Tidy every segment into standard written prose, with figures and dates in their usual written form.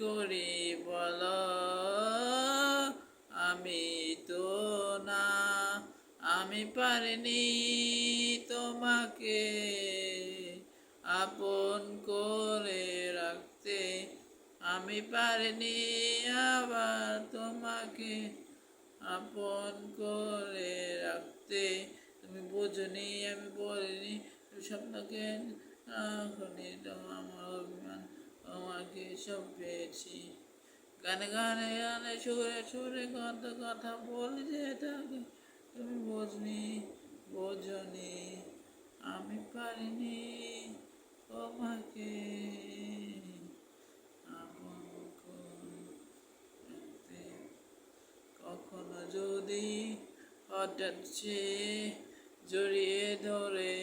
করি বলো, আমি তো না, আমি পারিনি তোমাকে আপন করে রাখতে, আমি পারিনি আবার তোমাকে আপন করে রাখতে। তুমি বোঝনি, আমি বলিনি, তুমি স্বপ্নকে এখনই আমার অভিমান, তোমাকে সব পেয়েছি। গানে গানে গানে সুরে সুরে কত কথা বলি যে তাকে, তুমি বোঝনি, আমি পারিনি তোমাকে আপন করে রাখতে। কখনো যদি হঠাৎ সে জড়িয়ে ধরে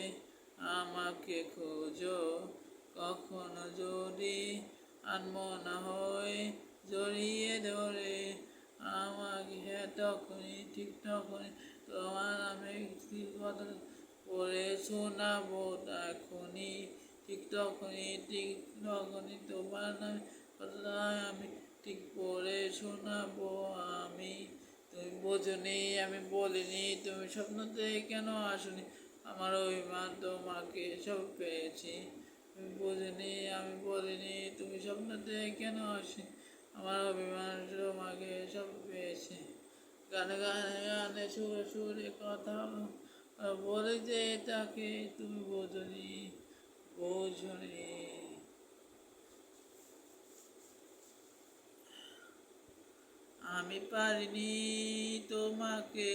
আমাকে খোঁজো, কখনো যদি আনমনা হয় জড়িয়ে ধরে আমাকে, হ্যাঁ তখনই, ঠিক তখনই তোমার আমি কথা পড়ে শোনাবো এখনই, ঠিক তখনই তোমার নামে কথা আমি ঠিক পড়ে শোনাবো আমি। তুমি বোঝনি, আমি বলিনি, তুমি স্বপ্নতে কেন আসনি, আমার অভিমান তোমাকে সব পেয়েছি। তুমি বোঝনি, আমি বলিনি, তুমি স্বপ্নতে কেন আসনি, আমার অভিমান তোমাকে সব পেয়েছি। গানে গানে গানে সুরে সুরে কথা বলে যে তাকে, তুমি বোঝনি। আমি পারিনি তোমাকে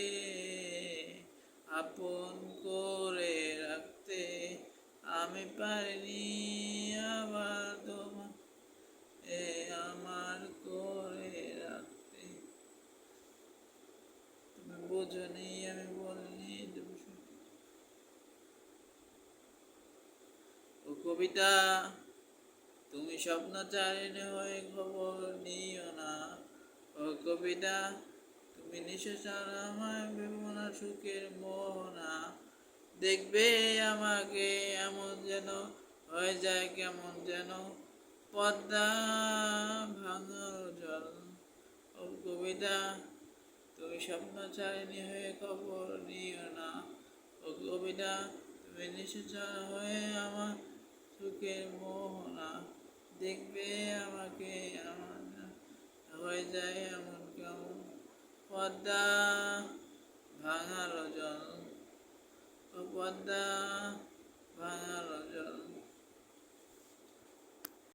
আপন করে রাখতে, আমি পারিনি আবার তোমাকে আমার করে রাখতে। তুমি বোঝনি, আমি বলিনি, ও কবিতা, তুমি স্বপ্নচারিণী হয়ে খবর নিও না। ও কবিতা, তুমি নিঃশ্বাস আমায় ভেবো না সুখের মোহনা। দেখবে আমাকে এমন যেন হয়ে যায় কেমন যেন পদ্মা ভাঙার জল। ও কবিতা, তুমি স্বপ্নচারিণী হয়ে খবর নিও না। ও কবিতা, তুমি নিঃশ্বাস হয়ে আমার সুখের মোহনা। দেখবে আমাকে এমন হয়ে যায় এমন কেমন পদ্মা ভাঙার জল। ও পদ্মা